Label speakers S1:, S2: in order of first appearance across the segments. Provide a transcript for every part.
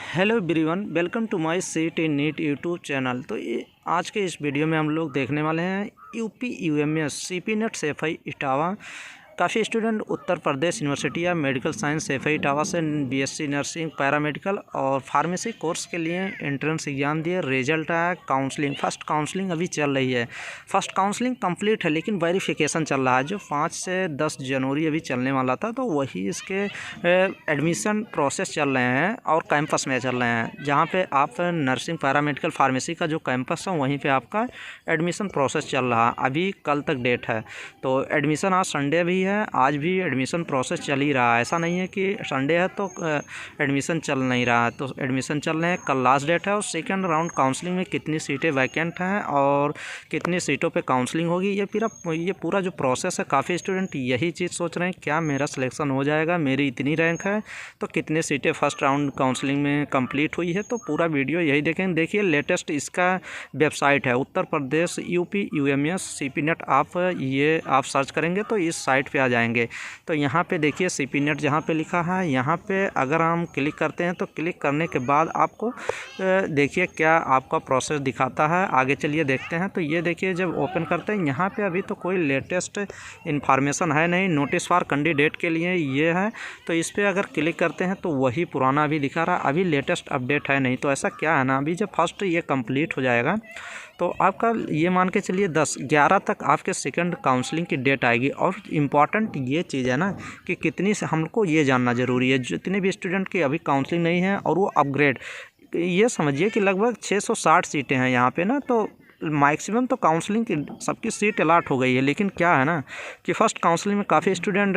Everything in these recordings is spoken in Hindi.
S1: Hello everyone, welcome to my seat in NEET YouTube channel. तो ये आज के इस वीडियो में हम लोग देखने वाले हैं UP UMS CP net Saifai Etawah. काफ़ी स्टूडेंट उत्तर प्रदेश यूनिवर्सिटी या मेडिकल साइंस सेफई इटावा से बीएससी नर्सिंग, पैरामेडिकल और फार्मेसी कोर्स के लिए एंट्रेंस एग्जाम दिए। रिजल्ट आया, काउंसलिंग, फर्स्ट काउंसलिंग अभी चल रही है। फर्स्ट काउंसलिंग कंप्लीट है लेकिन वेरिफिकेशन चल रहा है जो 5 से 10 जनवरी अभी चलने वाला था। तो वही इसके एडमिशन प्रोसेस चल रहे हैं और कैंपस में चल रहे हैं। जहाँ पे आप नर्सिंग, पैरामेडिकल, फार्मेसी का जो कैंपस है वहीं पे आपका एडमिशन प्रोसेस चल रहा है। अभी कल तक डेट है। तो एडमिशन आज संडे भी है, आज भी एडमिशन प्रोसेस चल ही रहा है। ऐसा नहीं है कि संडे है तो एडमिशन चल नहीं रहा है। तो एडमिशन चल रहे हैं, कल लास्ट डेट है। और सेकंड राउंड काउंसलिंग में कितनी सीटें वैकेंट हैं और कितनी सीटों पे काउंसलिंग होगी, ये पूरा जो प्रोसेस है, काफ़ी स्टूडेंट यही चीज़ सोच रहे हैं, क्या मेरा सिलेक्शन हो जाएगा, मेरी इतनी रैंक है तो कितने सीटें फर्स्ट राउंड काउंसलिंग में कंप्लीट हुई है। तो पूरा वीडियो यही देखेंगे। देखिए, लेटेस्ट इसका वेबसाइट है Uttar Pradesh UP UMS CP net. आप सर्च करेंगे तो इस साइट पे आ जाएंगे। तो यहाँ पे देखिए सीपी नेट जहाँ पे लिखा है, यहाँ पे अगर हम क्लिक करते हैं तो क्लिक करने के बाद आपको देखिए क्या आपका प्रोसेस दिखाता है। आगे चलिए देखते हैं। तो ये देखिए, जब ओपन करते हैं यहाँ पे अभी तो कोई लेटेस्ट इन्फॉर्मेशन है नहीं। नोटिस फॉर कैंडिडेट के लिए ये है, तो इस पर अगर क्लिक करते हैं तो वही पुराना भी दिखा रहा है, अभी लेटेस्ट अपडेट है नहीं। तो ऐसा क्या है ना, अभी जब फर्स्ट ये कंप्लीट हो जाएगा तो आपका ये मान के चलिए 10-11 तक आपके सेकंड काउंसलिंग की डेट आएगी। और इम्पॉर्टेंट ये चीज़ है ना कि कितनी से हमको ये जानना ज़रूरी है, जितने भी स्टूडेंट की अभी काउंसलिंग नहीं है और वो अपग्रेड, ये समझिए कि लगभग 660 सीटें हैं यहाँ पे ना। तो मैक्सिमम तो काउंसलिंग की सबकी सीट अलाट हो गई है। लेकिन क्या है ना कि फ़र्स्ट काउंसलिंग में काफ़ी स्टूडेंट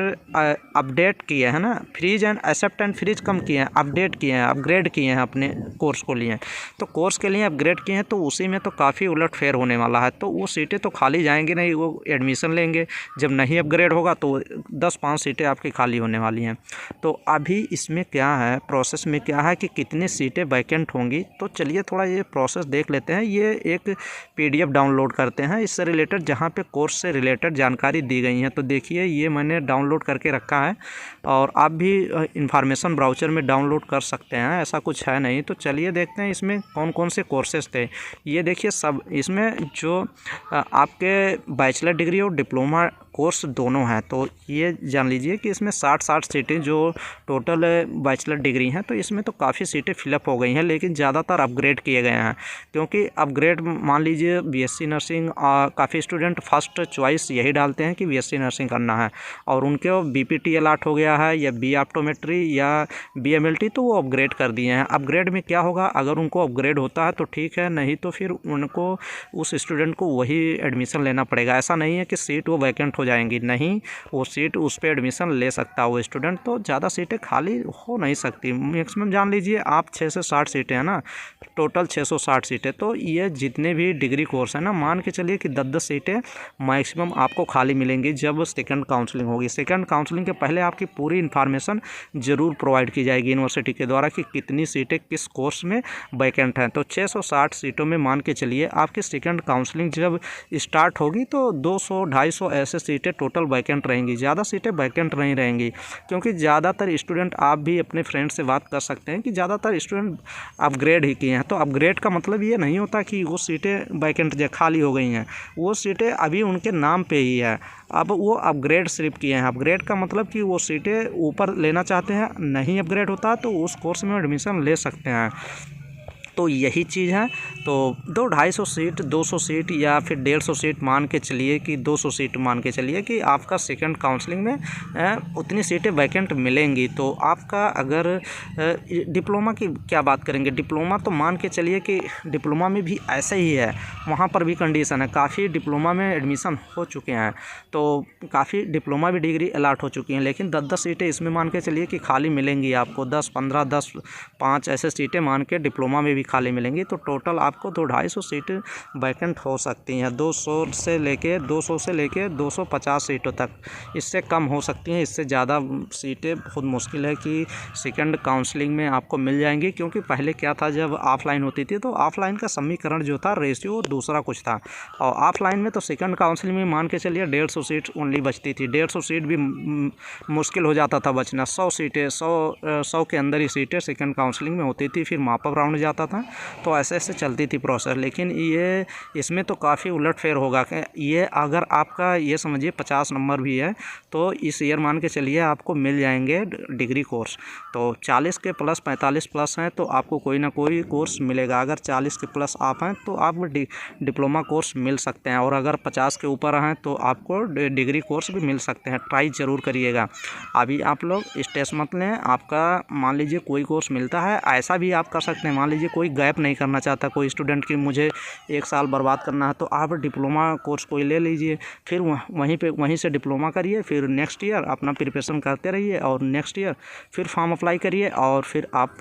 S1: अपडेट किए हैं ना, freeze and accept and freeze कम किए हैं, अपडेट किए हैं, अपग्रेड किए हैं अपने कोर्स को लिए। तो कोर्स के लिए अपग्रेड किए हैं तो उसी में तो काफ़ी उलटफेर होने वाला है। तो वो सीटें तो खाली जाएंगी नहीं, वो एडमिशन लेंगे। जब नहीं अपग्रेड होगा तो 10-5 सीटें आपकी खाली होने वाली हैं। तो अभी इसमें क्या है, प्रोसेस में क्या है कि कितनी सीटें वैकेंट होंगी। तो चलिए थोड़ा ये प्रोसेस देख लेते हैं। ये एक पीडीएफ डाउनलोड करते हैं इससे रिलेटेड, जहाँ पे कोर्स से रिलेटेड जानकारी दी गई है। तो देखिए, ये मैंने डाउनलोड करके रखा है और आप भी इंफॉर्मेशन ब्राउज़र में डाउनलोड कर सकते हैं, ऐसा कुछ है नहीं। तो चलिए देखते हैं इसमें कौन कौन से कोर्सेज थे। ये देखिए, सब इसमें जो आपके बैचलर डिग्री और डिप्लोमा कोर्स दोनों हैं। तो ये जान लीजिए कि इसमें 60 सीटें जो टोटल बैचलर डिग्री हैं, तो इसमें तो काफ़ी सीटें फिलअप हो गई हैं। लेकिन ज़्यादातर अपग्रेड किए गए हैं, क्योंकि अपग्रेड मान लीजिए बीएससी नर्सिंग, काफ़ी स्टूडेंट फर्स्ट चॉइस यही डालते हैं कि बीएससी नर्सिंग करना है और उनके बीपीटी अलाट हो गया है या बी ऑप्टोमेट्री या बीएमएलटी, तो वो अपग्रेड कर दिए हैं। अपग्रेड में क्या होगा, अगर उनको अपग्रेड होता है तो ठीक है, नहीं तो फिर उनको उस स्टूडेंट को वही एडमिशन लेना पड़ेगा। ऐसा नहीं है कि सीट वो वैकेंट हो जाएंगी, नहीं, वो सीट उस पर एडमिशन ले सकता है वो स्टूडेंट। तो ज़्यादा सीटें खाली हो नहीं सकती। मैक्सिमम जान लीजिए आप 6 से 60 सीटें हैं ना, टोटल 660 सीटें। तो ये जितने भी डिग्री कोर्स है ना, मान के चलिए कि 10-10 सीटें मैक्सिमम आपको खाली मिलेंगी जब सेकंड काउंसलिंग होगी। सेकंड काउंसलिंग के पहले आपकी पूरी इन्फॉर्मेशन ज़रूर प्रोवाइड की जाएगी यूनिवर्सिटी के द्वारा कि कितनी सीटें किस कोर्स में वैकेंट हैं। तो 660 सीटों में मान के चलिए आपकी सेकंड काउंसलिंग जब स्टार्ट होगी तो 200-250 ऐसे सीटें टोटल वैकेंट रहेंगी। ज़्यादा सीटें वैकेंट नहीं रहेंगी, क्योंकि ज़्यादातर स्टूडेंट, आप भी अपने फ्रेंड से बात कर सकते हैं कि ज़्यादातर स्टूडेंट अपग्रेड ही किए हैं। तो अपग्रेड का मतलब ये नहीं होता कि वो सीटें वैकेंट खाली हो गई हैं, वो सीटें अभी उनके नाम पे ही है। अब वो अपग्रेड सिर्फ किए हैं। अपग्रेड का मतलब कि वो सीटें ऊपर लेना चाहते हैं, नहीं अपग्रेड होता तो उस कोर्स में एडमिशन ले सकते हैं। तो यही चीज़ है। तो 250 सीट, 200 सीट या फिर 150 सीट मान के चलिए कि 200 सीट मान के चलिए कि आपका सेकंड काउंसलिंग में उतनी सीटें वैकेंट मिलेंगी। तो आपका अगर डिप्लोमा की क्या बात करेंगे, डिप्लोमा तो मान के चलिए कि डिप्लोमा में भी ऐसा ही है, वहाँ पर भी कंडीशन है। काफ़ी डिप्लोमा में एडमिशन हो चुके हैं, तो काफ़ी डिप्लोमा भी डिग्री अलाट हो चुकी हैं। लेकिन 10-10 सीटें इसमें मान के चलिए कि खाली मिलेंगी आपको, 10-15, 10-5 ऐसे सीटें मान के डिप्लोमा में भी खाली मिलेंगी। तो टोटल आपको 200-250 सीट वैकेंट हो सकती हैं, 200 से लेके 250 सीटों तक। इससे कम हो सकती हैं, इससे ज़्यादा सीटें बहुत मुश्किल है कि सेकंड काउंसलिंग में आपको मिल जाएंगी। क्योंकि पहले क्या था, जब ऑफलाइन होती थी तो ऑफलाइन का समीकरण जो था, रेशियो दूसरा कुछ था, और ऑफलाइन में तो सेकंड काउंसलिंग में मान के चलिए 150 सीट ओनली बचती थी। 150 सीट भी मुश्किल हो जाता था बचना। 100 सीटें 100 के अंदर ही सीटें सेकंड काउंसलिंग में होती थी, फिर माप अप राउंड जाता था। तो ऐसे ऐसे चलती थी प्रोसेस। लेकिन ये इसमें तो काफ़ी उलटफेर होगा कि ये अगर आपका ये समझिए 50 नंबर भी है तो इस ईयर मान के चलिए आपको मिल जाएंगे डिग्री कोर्स। तो 40 के प्लस 45 प्लस हैं तो आपको कोई ना कोई कोर्स मिलेगा। अगर 40 के प्लस आप हैं तो आपको डिप्लोमा कोर्स मिल सकते हैं, और अगर 50 के ऊपर हैं तो आपको डिग्री कोर्स भी मिल सकते हैं। ट्राई ज़रूर करिएगा। अभी आप लोग स्ट्रेस मत लें। आपका मान लीजिए कोई कोर्स मिलता है, ऐसा भी आप कर सकते हैं। मान लीजिए कोई गैप नहीं करना चाहता कोई स्टूडेंट कि मुझे 1 साल बर्बाद करना है, तो आप डिप्लोमा कोर्स कोई ले लीजिए, फिर वहीं से डिप्लोमा करिए, फिर नेक्स्ट ईयर अपना प्रिपरेशन करते रहिए, और नेक्स्ट ईयर फिर फॉर्म अप्लाई करिए, और फिर आप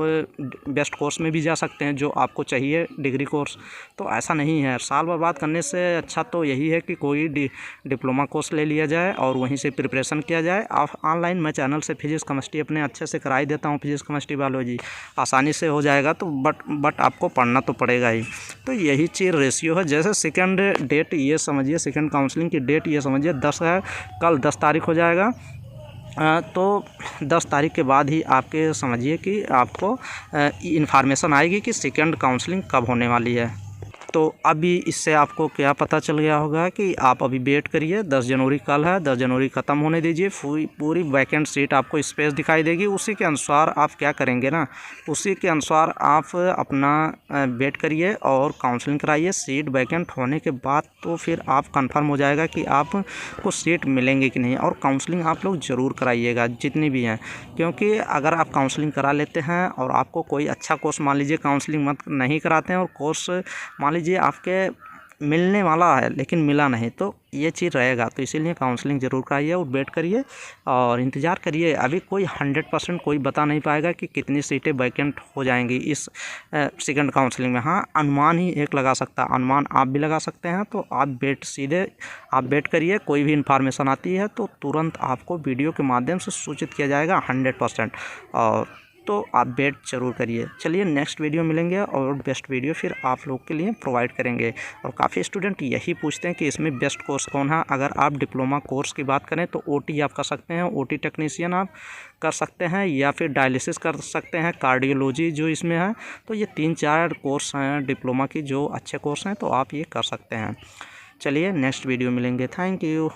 S1: बेस्ट कोर्स में भी जा सकते हैं जो आपको चाहिए डिग्री कोर्स। तो ऐसा नहीं है, साल बर्बाद करने से अच्छा तो यही है कि कोई डिप्लोमा कोर्स ले लिया जाए और वहीं से प्रिपरेशन किया जाए। आप ऑनलाइन मैं चैनल से फिजिक्स केमिस्ट्री अपने अच्छे से कराई देता हूँ, फिजिक्स केमिस्ट्री बायोलॉजी आसानी से हो जाएगा। तो बट आपको पढ़ना तो पड़ेगा ही। तो यही चीज़ रेशियो है। जैसे सेकंड डेट ये समझिए, सेकंड काउंसलिंग की डेट ये समझिए 10 है, कल 10 तारीख हो जाएगा। तो 10 तारीख के बाद ही आपके समझिए कि आपको इन्फॉर्मेशन आएगी कि सेकंड काउंसलिंग कब होने वाली है। तो अभी इससे आपको क्या पता चल गया होगा कि आप अभी वेट करिए। 10 जनवरी कल है, 10 जनवरी ख़त्म होने दीजिए। पूरी वैकेंट सीट आपको स्पेस दिखाई देगी। उसी के अनुसार आप क्या करेंगे ना, उसी के अनुसार आप अपना वेट करिए और काउंसलिंग कराइए। सीट वैकेंट होने के बाद तो फिर आप कंफर्म हो जाएगा कि आपको सीट मिलेंगे कि नहीं। और काउंसलिंग आप लोग ज़रूर कराइएगा जितनी भी हैं, क्योंकि अगर आप काउंसलिंग करा लेते हैं और आपको कोई अच्छा कोर्स, मान लीजिए काउंसलिंग मत नहीं कराते हैं और कोर्स मान लीजिए आपके मिलने वाला है लेकिन मिला नहीं, तो ये चीज़ रहेगा। तो इसीलिए काउंसलिंग ज़रूर कराइए और वेट करिए और इंतज़ार करिए। अभी कोई 100% कोई बता नहीं पाएगा कि कितनी सीटें वैकेंट हो जाएंगी इस सेकंड काउंसलिंग में। हाँ, अनुमान ही एक लगा सकता है, अनुमान आप भी लगा सकते हैं। तो आप वेट करिए। कोई भी इन्फॉर्मेशन आती है तो तुरंत आपको वीडियो के माध्यम से सूचित किया जाएगा 100%। और तो आप वेट ज़रूर करिए। चलिए नेक्स्ट वीडियो मिलेंगे और बेस्ट वीडियो फिर आप लोग के लिए प्रोवाइड करेंगे। और काफ़ी स्टूडेंट यही पूछते हैं कि इसमें बेस्ट कोर्स कौन है। अगर आप डिप्लोमा कोर्स की बात करें तो ओटी आप कर सकते हैं, ओटी टेक्नीशियन आप कर सकते हैं, या फिर डायलिसिस कर सकते हैं, कार्डियोलॉजी जो इसमें है। तो ये 3-4 कोर्स हैं डिप्लोमा की जो अच्छे कोर्स हैं, तो आप ये कर सकते हैं। चलिए नेक्स्ट वीडियो मिलेंगे। Thank you.